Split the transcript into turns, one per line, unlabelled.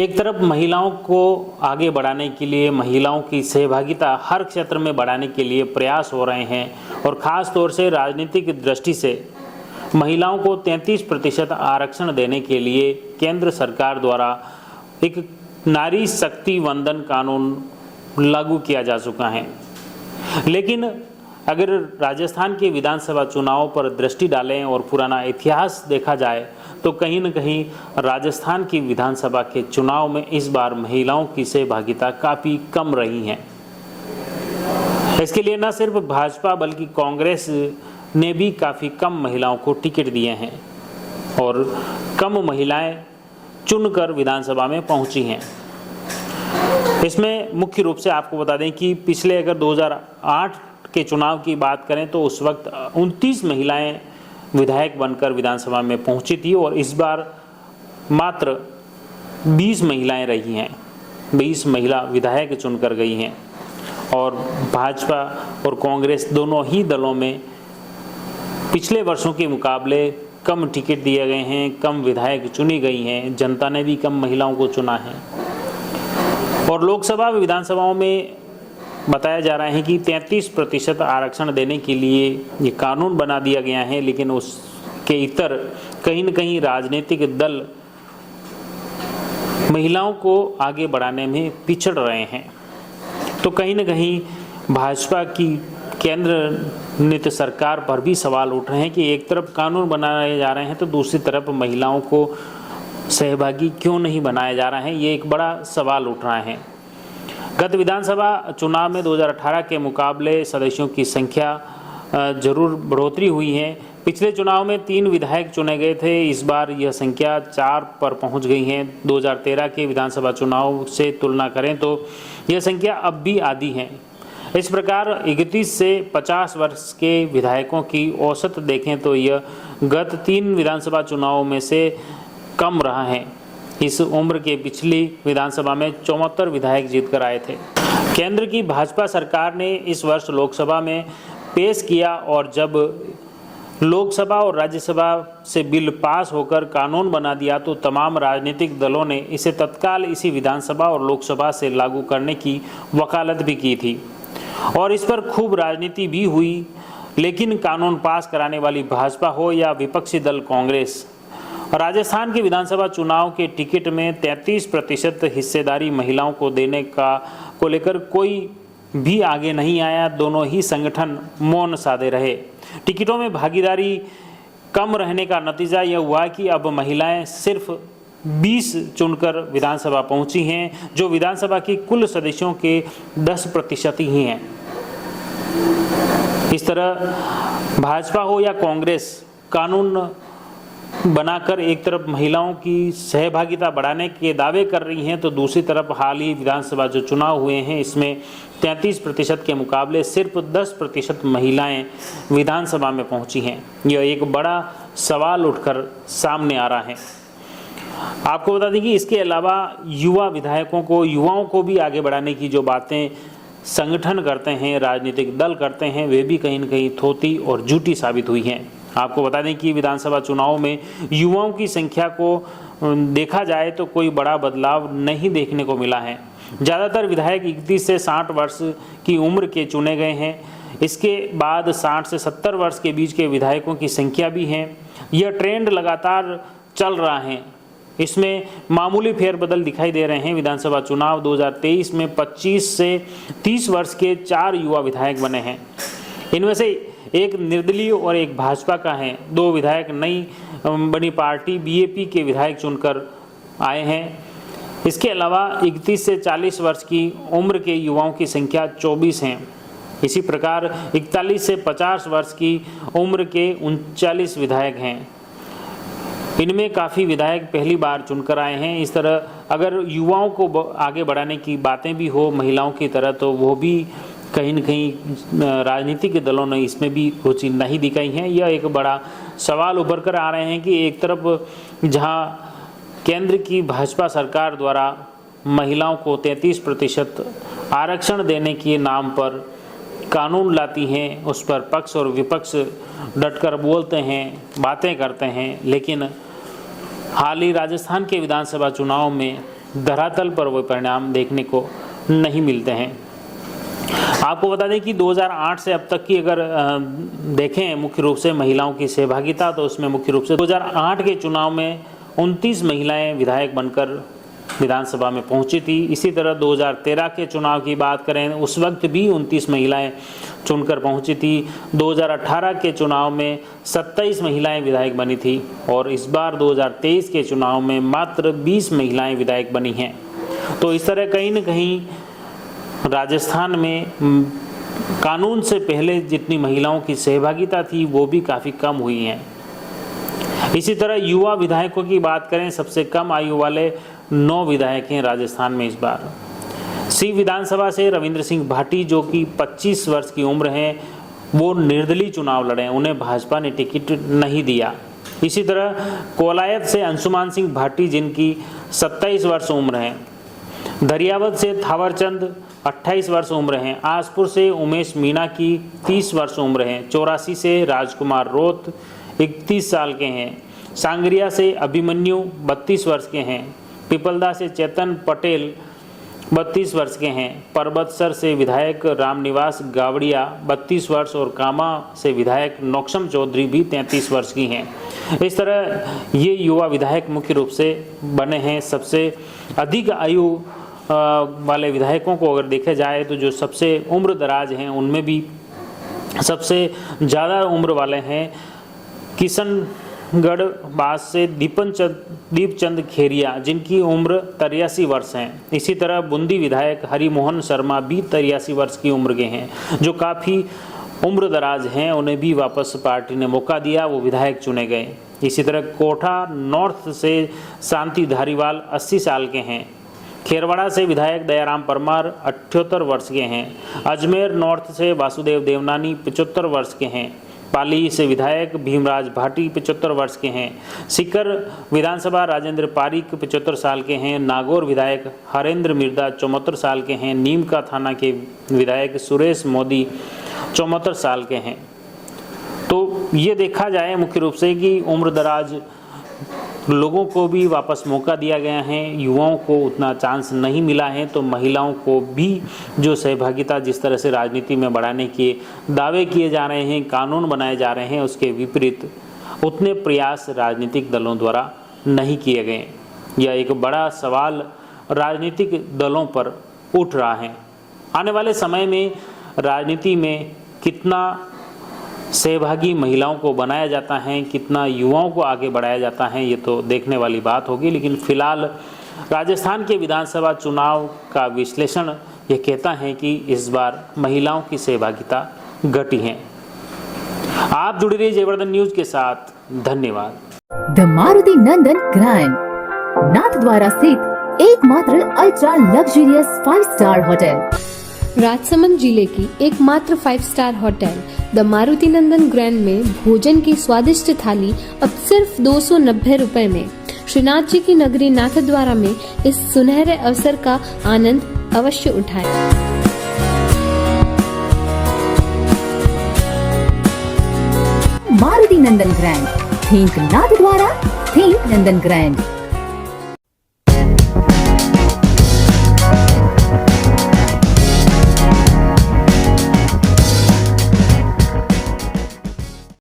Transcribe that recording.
एक तरफ महिलाओं को आगे बढ़ाने के लिए, महिलाओं की सहभागिता हर क्षेत्र में बढ़ाने के लिए प्रयास हो रहे हैं और ख़ास तौर से राजनीतिक दृष्टि से महिलाओं को 33% आरक्षण देने के लिए केंद्र सरकार द्वारा एक नारी शक्ति वंदन कानून लागू किया जा चुका है। लेकिन अगर राजस्थान के विधानसभा चुनाव पर दृष्टि डालें और पुराना इतिहास देखा जाए तो कहीं न कहीं राजस्थान की विधानसभा के चुनाव में इस बार महिलाओं की सहभागिता काफ़ी कम रही है। इसके लिए न सिर्फ भाजपा बल्कि कांग्रेस ने भी काफ़ी कम महिलाओं को टिकट दिए हैं और कम महिलाएं चुनकर विधानसभा में पहुंची हैं। इसमें मुख्य रूप से आपको बता दें कि पिछले अगर 2008 के चुनाव की बात करें तो उस वक्त 29 महिलाएं विधायक बनकर विधानसभा में पहुंची थी और इस बार मात्र 20 महिलाएं रही हैं, 20 महिला विधायक चुनकर गई हैं। और भाजपा और कांग्रेस दोनों ही दलों में पिछले वर्षों के मुकाबले कम टिकट दिए गए हैं, कम विधायक चुनी गई हैं, जनता ने भी कम महिलाओं को चुना है। और लोकसभा व विधानसभाओं में बताया जा रहा है कि 33% आरक्षण देने के लिए ये कानून बना दिया गया है, लेकिन उसके इतर कहीं न कहीं राजनीतिक दल महिलाओं को आगे बढ़ाने में पिछड़ रहे हैं। तो कहीं न कहीं भाजपा की केंद्र नीति सरकार पर भी सवाल उठ रहे हैं कि एक तरफ कानून बनाए जा रहे हैं तो दूसरी तरफ महिलाओं को सहभागी क्यों नहीं बनाया जा रहा है, ये एक बड़ा सवाल उठ रहा है। गत विधानसभा चुनाव में 2018 के मुकाबले सदस्यों की संख्या जरूर बढ़ोतरी हुई है। पिछले चुनाव में 3 विधायक चुने गए थे, इस बार यह संख्या 4 पर पहुंच गई है। 2013 के विधानसभा चुनाव से तुलना करें तो यह संख्या अब भी आधी है। इस प्रकार 31 से 50 वर्ष के विधायकों की औसत देखें तो यह गत 3 विधानसभा चुनावों में से कम रहा है। इस उम्र के पिछली विधानसभा में 74 विधायक जीतकर आए थे। केंद्र की भाजपा सरकार ने इस वर्ष लोकसभा में पेश किया और जब लोकसभा और राज्यसभा से बिल पास होकर कानून बना दिया तो तमाम राजनीतिक दलों ने इसे तत्काल इसी विधानसभा और लोकसभा से लागू करने की वकालत भी की थी और इस पर खूब राजनीति भी हुई। लेकिन कानून पास कराने वाली भाजपा हो या विपक्षी दल कांग्रेस, राजस्थान के विधानसभा चुनाव के टिकट में 33% हिस्सेदारी महिलाओं को देने को लेकर कोई भी आगे नहीं आया। दोनों ही संगठन मौन साधे रहे। टिकटों में भागीदारी कम रहने का नतीजा यह हुआ कि अब महिलाएं सिर्फ 20 चुनकर विधानसभा पहुंची हैं, जो विधानसभा की कुल सदस्यों के 10% ही हैं। इस तरह भाजपा हो या कांग्रेस कानून बनाकर एक तरफ महिलाओं की सहभागिता बढ़ाने के दावे कर रही हैं तो दूसरी तरफ हाल ही विधानसभा जो चुनाव हुए हैं इसमें 33% के मुकाबले सिर्फ 10% महिलाएं विधानसभा में पहुंची हैं। यह एक बड़ा सवाल उठकर सामने आ रहा है। आपको बता दें कि इसके अलावा युवा विधायकों को, युवाओं को भी आगे बढ़ाने की जो बातें संगठन करते हैं, राजनीतिक दल करते हैं, वे भी कहीं न कहीं थोती और झूठी साबित हुई हैं। आपको बता दें कि विधानसभा चुनाव में युवाओं की संख्या को देखा जाए तो कोई बड़ा बदलाव नहीं देखने को मिला है। ज़्यादातर विधायक 31 से 60 वर्ष की उम्र के चुने गए हैं। इसके बाद 60 से 70 वर्ष के बीच के विधायकों की संख्या भी है। यह ट्रेंड लगातार चल रहा है। इसमें मामूली फेरबदल दिखाई दे रहे हैं। विधानसभा चुनाव 2023 में 25 से 30 वर्ष के 4 युवा विधायक बने हैं। इनमें से एक निर्दलीय और एक भाजपा का है। 2 विधायक नई बनी पार्टी बीएपी के विधायक चुनकर आए हैं। इसके अलावा 31 से 40 वर्ष की उम्र के युवाओं की संख्या 24 हैं। इसी प्रकार 41 से 50 वर्ष की उम्र के 39 विधायक हैं। इनमें काफ़ी विधायक पहली बार चुनकर आए हैं। इस तरह अगर युवाओं को आगे बढ़ाने की बातें भी हो महिलाओं की तरह तो वो भी कहीं न कहीं राजनीतिक दलों ने इसमें भी रुचि नहीं दिखाई है। यह एक बड़ा सवाल उभर कर आ रहे हैं कि एक तरफ जहां केंद्र की भाजपा सरकार द्वारा महिलाओं को 33% आरक्षण देने के नाम पर कानून लाती हैं, उस पर पक्ष और विपक्ष डटकर बोलते हैं, बातें करते हैं, लेकिन हाल ही राजस्थान के विधानसभा चुनाव में धरातल पर वो परिणाम देखने को नहीं मिलते हैं। आपको बता दें कि 2008 से अब तक की अगर देखें मुख्य रूप से महिलाओं की सहभागिता, तो उसमें मुख्य रूप से 2008 के चुनाव में 29 महिलाएं विधायक बनकर विधानसभा में पहुंची थी। इसी तरह 2013 के चुनाव की बात करें, उस वक्त भी 29 महिलाएं चुनकर पहुंची थी। 2018 के चुनाव में 27 महिलाएं विधायक बनी थी और इस बार 2023 के चुनाव में मात्र 20 महिलाएं विधायक बनी हैं। तो इस तरह कहीं न कहीं राजस्थान में कानून से पहले जितनी महिलाओं की सहभागिता थी वो भी काफ़ी कम हुई हैं। इसी तरह युवा विधायकों की बात करें, सबसे कम आयु वाले 9 विधायक हैं राजस्थान में इस बार। सी विधानसभा से रविंद्र सिंह भाटी जो कि 25 वर्ष की उम्र हैं, वो निर्दलीय चुनाव लड़े, उन्हें भाजपा ने टिकट नहीं दिया। इसी तरह कोलायत से अंशुमान सिंह भाटी जिनकी 27 वर्ष उम्र है, दरियावत से थावरचंद 28 वर्ष उम्र हैं, आसपुर से उमेश मीणा की 30 वर्ष उम्र है, 84 से राजकुमार रोत 31 साल के हैं, सांगरिया से अभिमन्यु 32 वर्ष के हैं, पिपलदा से चेतन पटेल 32 वर्ष के हैं, परबतसर से विधायक रामनिवास गावड़िया 32 वर्ष और कामा से विधायक नौक्षम चौधरी भी 33 वर्ष की हैं। इस तरह ये युवा विधायक मुख्य रूप से बने हैं। सबसे अधिक आयु वाले विधायकों को अगर देखा जाए तो जो सबसे उम्र दराज हैं उनमें भी सबसे ज़्यादा उम्र वाले हैं किशनगढ़ बास से दीपचंद खेरिया जिनकी उम्र 83 वर्ष है। इसी तरह बूंदी विधायक हरिमोहन शर्मा भी 83 वर्ष की उम्र के हैं, जो काफ़ी उम्र दराज हैं। उन्हें भी वापस पार्टी ने मौका दिया, वो विधायक चुने गए। इसी तरह कोठा नॉर्थ से शांति धारीवाल 80 साल के हैं। खेरवाड़ा से विधायक दयाराम परमार 78 वर्ष के हैं। अजमेर नॉर्थ से वासुदेव देवनानी 75 वर्ष के हैं। पाली से विधायक भीमराज भाटी 75 वर्ष के हैं। सीकर विधानसभा राजेंद्र पारिक 75 साल के हैं। नागौर विधायक हरेंद्र मिर्दा 74 साल के हैं। नीमका थाना के विधायक सुरेश मोदी 74 साल के हैं। तो ये देखा जाए मुख्य रूप से कि उम्र दराज लोगों को भी वापस मौका दिया गया है, युवाओं को उतना चांस नहीं मिला है। तो महिलाओं को भी जो सहभागिता जिस तरह से राजनीति में बढ़ाने के दावे किए जा रहे हैं, कानून बनाए जा रहे हैं, उसके विपरीत उतने प्रयास राजनीतिक दलों द्वारा नहीं किए गए। यह एक बड़ा सवाल राजनीतिक दलों पर उठ रहा है। आने वाले समय में राजनीति में कितना सहभागी महिलाओं को बनाया जाता है, कितना युवाओं को आगे बढ़ाया जाता है, ये तो देखने वाली बात होगी। लेकिन फिलहाल राजस्थान के विधानसभा चुनाव का विश्लेषण ये कहता है कि इस बार महिलाओं की सहभागिता घटी है। आप जुड़े रहिए जयवर्धन न्यूज के साथ। धन्यवाद।
The Maruti Nandan grand Nathdwara स्थित एकमात्र ultra luxurious 5 star hotel,
Rajsamand जिले की एकमात्र 5 star hotel the Maruti Nandan grand में भोजन की स्वादिष्ट थाली अब सिर्फ 290 रुपए में। श्रीनाथ जी की नगरी नाथद्वारा में इस सुनहरे अवसर का आनंद अवश्य उठाएं।
मारुति नंदन ग्रैंड, थिंक नाथद्वारा, थिंक नंदन ग्रैंड।